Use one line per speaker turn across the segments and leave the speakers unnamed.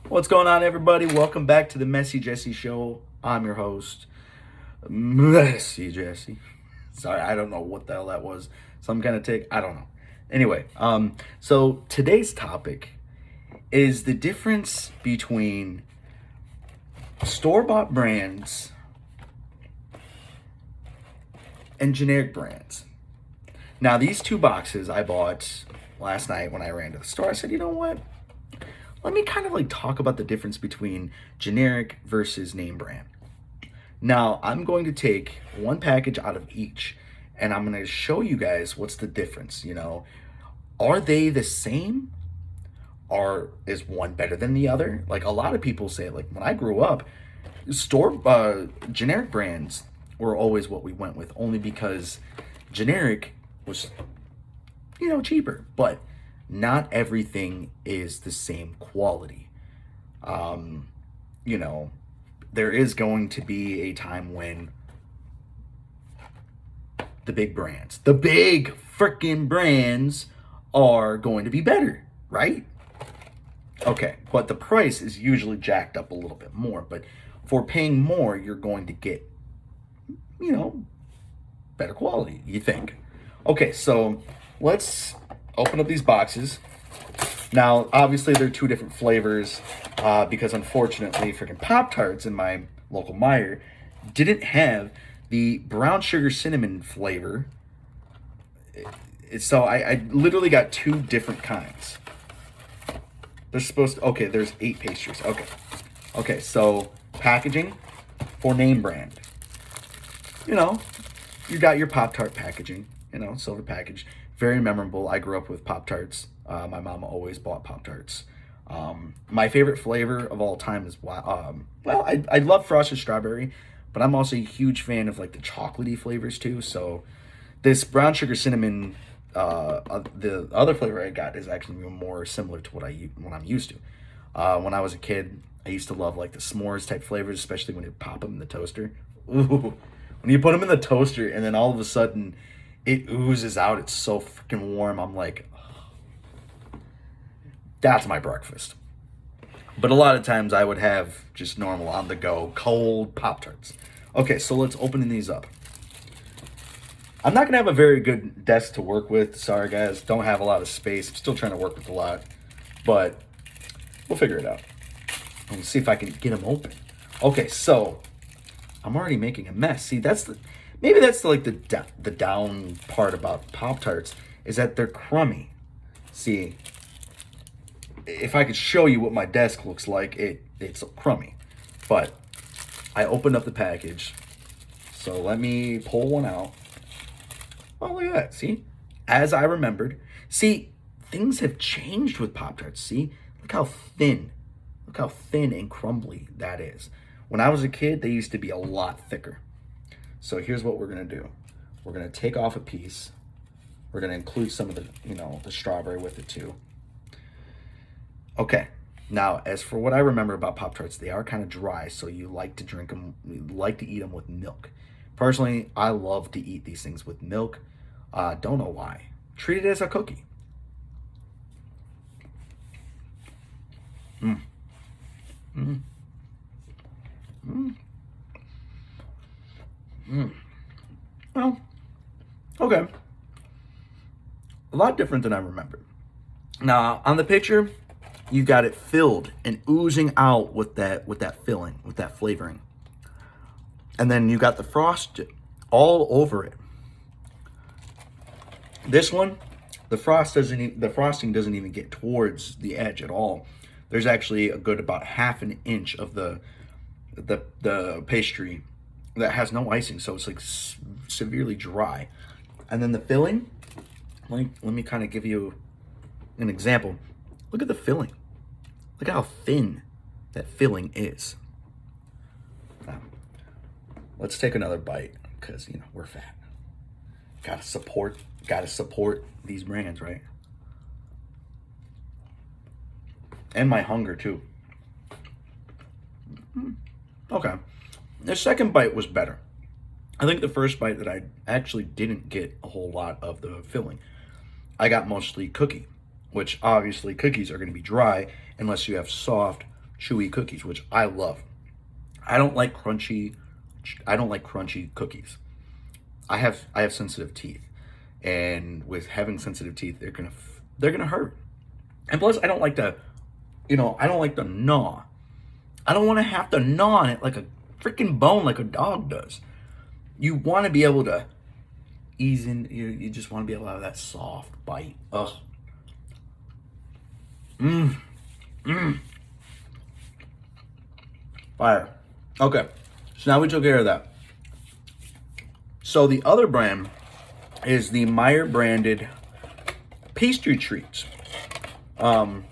What's going on, everybody? Welcome back to the Messy Jesse Show. I'm your host, Messy Jesse. Sorry, I don't know what the hell that was. Some kind of tick. I don't know. Anyway, so today's topic is the difference between store-bought brands and generic brands. Now, these two boxes I bought last night when I ran to the store. I said, you know what? Let me kind of like talk about the difference between generic versus name brand. Now, I'm going to take one package out of each and I'm going to show you guys what's the difference. Are they the same? Or is one better than the other? Like a lot of people say, like when I grew up, generic brands were always what we went with, only because generic was, cheaper. But not everything is the same quality. Um, there is going to be a time when the big freaking brands are going to be better, right? Okay, but the price is usually jacked up a little bit more. But for paying more, you're going to get, better quality, you think. Okay, so let's open up these boxes. Now, obviously, they're two different flavors because unfortunately, freaking Pop Tarts in my local Meijer didn't have the brown sugar cinnamon flavor. So I literally got two different kinds. There's 8 pastries. Okay, so packaging for name brand. You got your Pop Tart packaging, silver package. Very memorable. I grew up with Pop Tarts. My mom always bought Pop Tarts. My favorite flavor of all time is, I love frosted strawberry, but I'm also a huge fan of like the chocolatey flavors too. So this brown sugar cinnamon, the other flavor I got is actually more similar to what I'm used to. When I was a kid, I used to love like the s'mores type flavors, especially when you pop them in the toaster. Ooh, when you put them in the toaster and then all of a sudden it oozes out. It's so freaking warm. I'm like, that's my breakfast. But a lot of times I would have just normal on the go cold Pop Tarts. Okay, so let's open these up. I'm not gonna have a very good desk to work with. Sorry guys, don't have a lot of space. I'm still trying to work with a lot, but we'll figure it out. Let's see if I can get them open. Okay, so I'm already making a mess. See, maybe that's like the down part about Pop Tarts is that they're crummy. See, if I could show you what my desk looks like, it's crummy. But I opened up the package, so let me pull one out. Oh, look at that. See, as I remembered. See, things have changed with Pop Tarts. See, look how thin and crumbly that is. When I was a kid, they used to be a lot thicker. So here's what we're gonna do. We're gonna take off a piece. We're gonna include some of the strawberry with it too. Okay, now as for what I remember about Pop Tarts, they are kind of dry, so you like to drink them, you like to eat them with milk. Personally, I love to eat these things with milk. Don't know why. Treat it as a cookie. Mm. Mm. Mm. Mm. Well, okay. A lot different than I remembered. Now, on the picture, you got it filled and oozing out with that filling, with that flavoring. And then you got the frost all over it. This one, the frosting doesn't even get towards the edge at all. There's actually a good about half an inch of the pastry that has no icing, so it's like severely dry. And then the filling, let me kind of give you an example. Look at the filling. Look at how thin that filling is. Now, let's take another bite because we're fat. Gotta support these brands, right? And my hunger too. Okay. The second bite was better. I think the first bite that I actually didn't get a whole lot of the filling. I got mostly cookie, which obviously cookies are going to be dry unless you have soft chewy cookies, which I love. I don't like crunchy. I don't like crunchy cookies. I have sensitive teeth, and with having sensitive teeth, they're gonna hurt. And plus, I don't like to, I don't like to gnaw. I don't want to have to gnaw on it like a freaking bone, like a dog does. You want to be able to ease in. You just want to be able to have that soft bite. Ugh. Fire. Okay. So now we took care of that. So the other brand is the Meyer branded pastry treats. Hold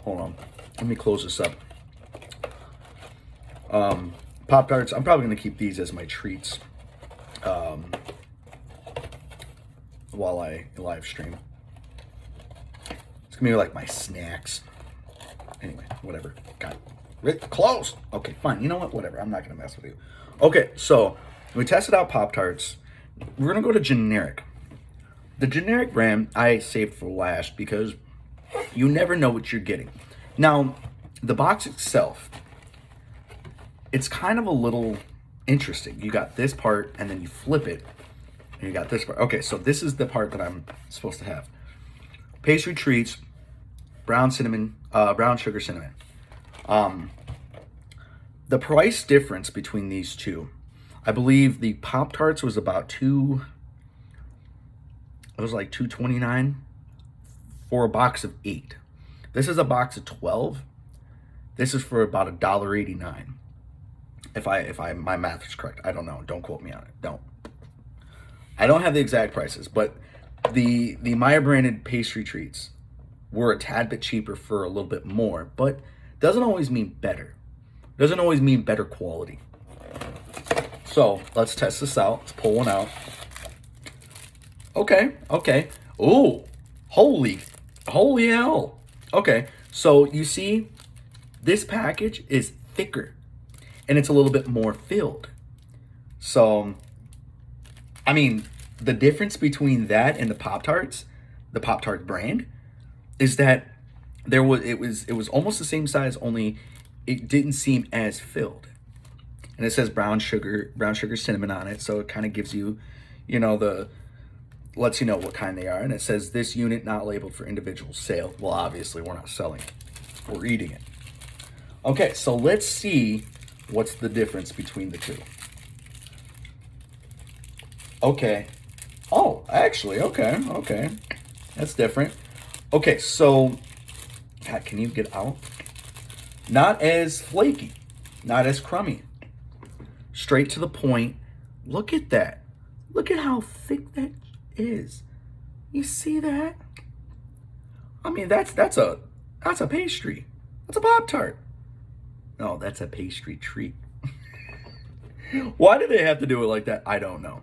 on. Let me close this up. Pop Tarts. I'm probably going to keep these as my treats while I live stream. It's going to be like my snacks. Anyway, whatever. Got it. Closed. Okay, fine. You know what? Whatever. I'm not going to mess with you. Okay, so we tested out Pop Tarts. We're going to go to Generic. The Generic brand I saved for last because you never know what you're getting. Now, the box itself, it's kind of a little interesting. You got this part, and then you flip it, and you got this part. Okay, so this is the part that I'm supposed to have. Pastry treats, brown sugar cinnamon. The price difference between these two, I believe the Pop Tarts was about like $2.29 for a box of 8. This is a box of 12. This is for about $1.89. If my math is correct. I don't know. Don't quote me on it. I don't have the exact prices, but the Meyer branded pastry treats were a tad bit cheaper for a little bit more, but doesn't always mean better. Doesn't always mean better quality. So let's test this out. Let's pull one out. Okay. Ooh, holy hell. Okay, so you see, this package is thicker, and it's a little bit more filled. So, I mean, the difference between that and the Pop Tarts brand, is that it was almost the same size, only it didn't seem as filled. And it says brown sugar cinnamon on it, so it kind of gives you, lets you know what kind they are. And it says this unit not labeled for individual sale. Well, obviously we're not selling it. We're eating it. Okay, so let's see what's the difference between the two. Okay. Oh, actually, okay. That's different. Okay, so, Pat, can you get out? Not as flaky, not as crummy. Straight to the point. Look at that. Look at how thick that is. You see that? I mean, that's a pastry. That's a Pop-Tart. No, that's a pastry treat. Why do they have to do it like that? I don't know.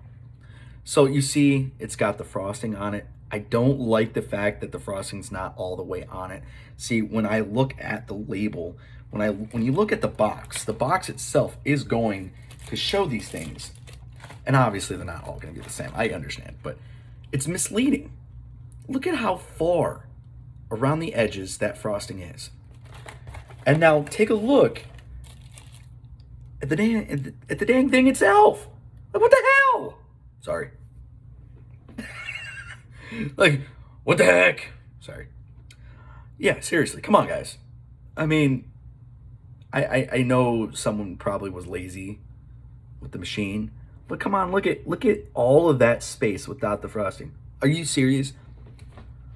So you see, it's got the frosting on it. I don't like the fact that the frosting's not all the way on it. See, when I look at the label, when you look at the box itself is going to show these things. And obviously they're not all going to be the same. I understand, but it's misleading. Look at how far around the edges that frosting is. And now take a look at the dang thing itself. Like, what the hell? Sorry. Like, what the heck? Sorry. Yeah, seriously. Come on, guys. I mean, I know someone probably was lazy with the machine, but come on, look at all of that space without the frosting. Are you serious?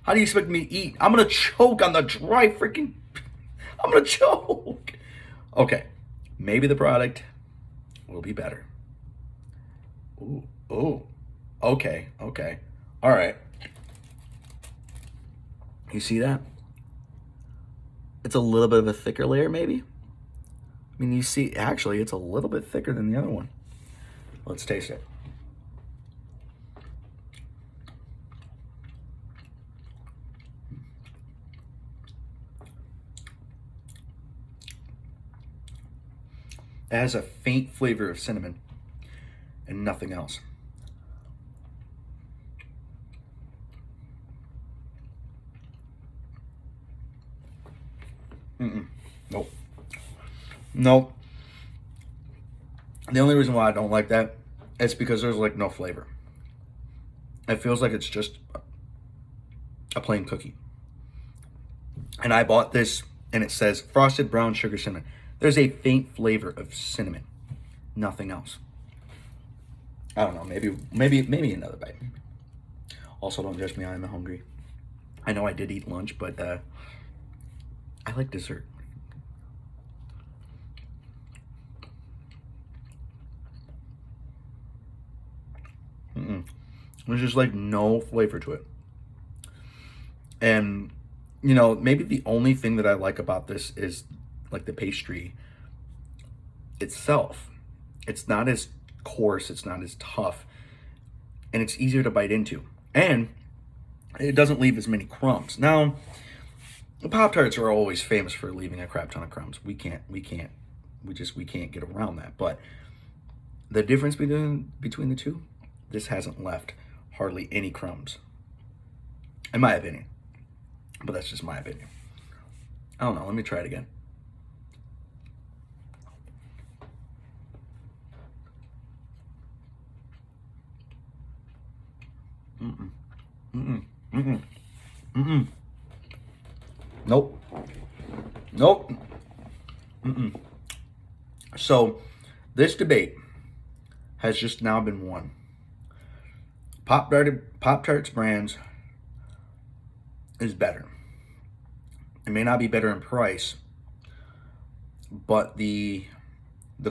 How do you expect me to eat? I'm gonna choke on the dry freaking. I'm gonna choke. Okay, maybe the product will be better. Ooh. Okay. All right. You see that? It's a little bit of a thicker layer, maybe. I mean, you see, actually, it's a little bit thicker than the other one. Let's taste it. It has a faint flavor of cinnamon and nothing else. Nope. Nope. The only reason why I don't like that is because there's like no flavor. It feels like it's just a plain cookie. And I bought this and it says frosted brown sugar cinnamon. There's a faint flavor of cinnamon. Nothing else. I don't know. Maybe another bite. Also, don't judge me. I'm hungry. I know I did eat lunch, but I like dessert. There's just like no flavor to it. And, you know, maybe the only thing that I like about this is like the pastry itself. It's not as coarse, it's not as tough, and it's easier to bite into. And it doesn't leave as many crumbs. Now, Pop Tarts are always famous for leaving a crap ton of crumbs. We can't get around that. But the difference between the two, this hasn't left hardly any crumbs, in my opinion. But that's just my opinion. I don't know. Let me try it again. Nope. Nope. So, this debate has just now been won. Pop Tarts brands is better. It may not be better in price, but the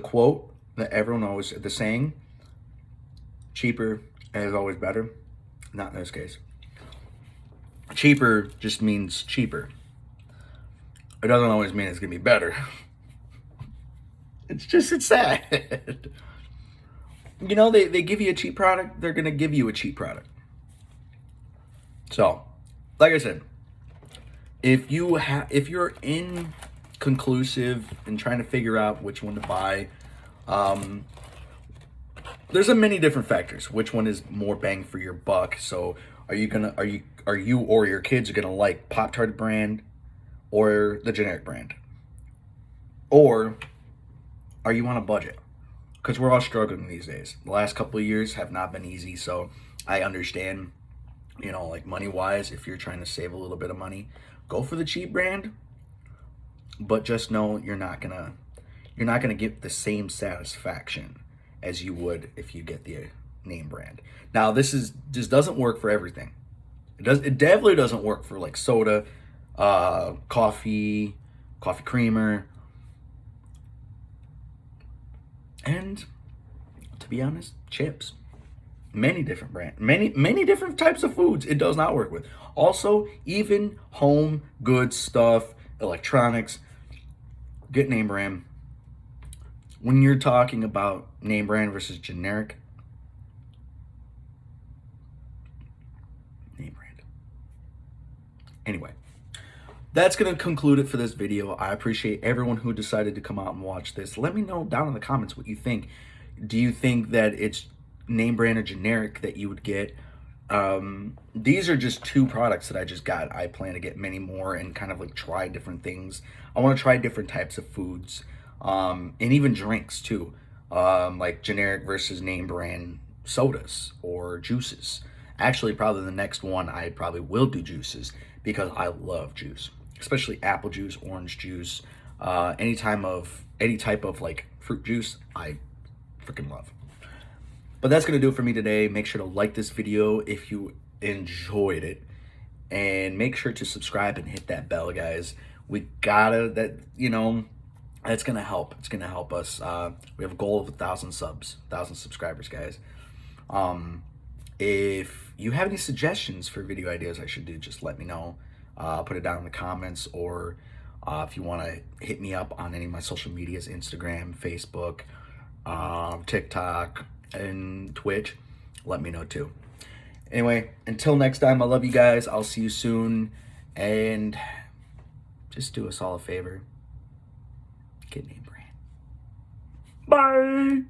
quote that everyone knows, the saying, cheaper is always better. Not in this case. Cheaper just means cheaper. It doesn't always mean it's gonna be better. It's sad. You know, they give you a cheap product, they're gonna give you a cheap product. So, like I said, if you're inconclusive and trying to figure out which one to buy, there's a many different factors. Which one is more bang for your buck? So, are you or your kids are gonna like Pop Tart brand or the generic brand, or are you on a budget? Because we're all struggling these days. The last couple of years have not been easy, so I understand, you know, like money-wise, if you're trying to save a little bit of money, go for the cheap brand, but just know you're not gonna get the same satisfaction as you would if you get the name brand. Now, this doesn't work for everything. It definitely doesn't work for like soda, coffee creamer, and to be honest, chips. Many different many different types of foods it does not work with. Also, even home goods stuff, electronics, get name brand. When you're talking about name brand versus generic, name brand. Anyway, that's going to conclude it for this video. I appreciate everyone who decided to come out and watch this. Let me know down in the comments what you think. Do you think that it's name brand or generic that you would get? These are just two products that I just got. I plan to get many more and kind of like try different things. I want to try different types of foods, and even drinks too, like generic versus name brand sodas or juices. Actually, probably the next one I probably will do juices because I love juice, especially apple juice, orange juice, any type of like fruit juice. I freaking love. But that's going to do it for me today. Make sure to like this video if you enjoyed it. And make sure to subscribe and hit that bell, guys. We gotta, that's going to help. It's going to help us. We have a goal of 1,000 subscribers, guys. If you have any suggestions for video ideas I should do, just let me know. Put it down in the comments, or if you want to hit me up on any of my social medias, Instagram, Facebook, TikTok, and Twitch, let me know too. Anyway, until next time, I love you guys. I'll see you soon, and just do us all a favor. Get name brand. Bye.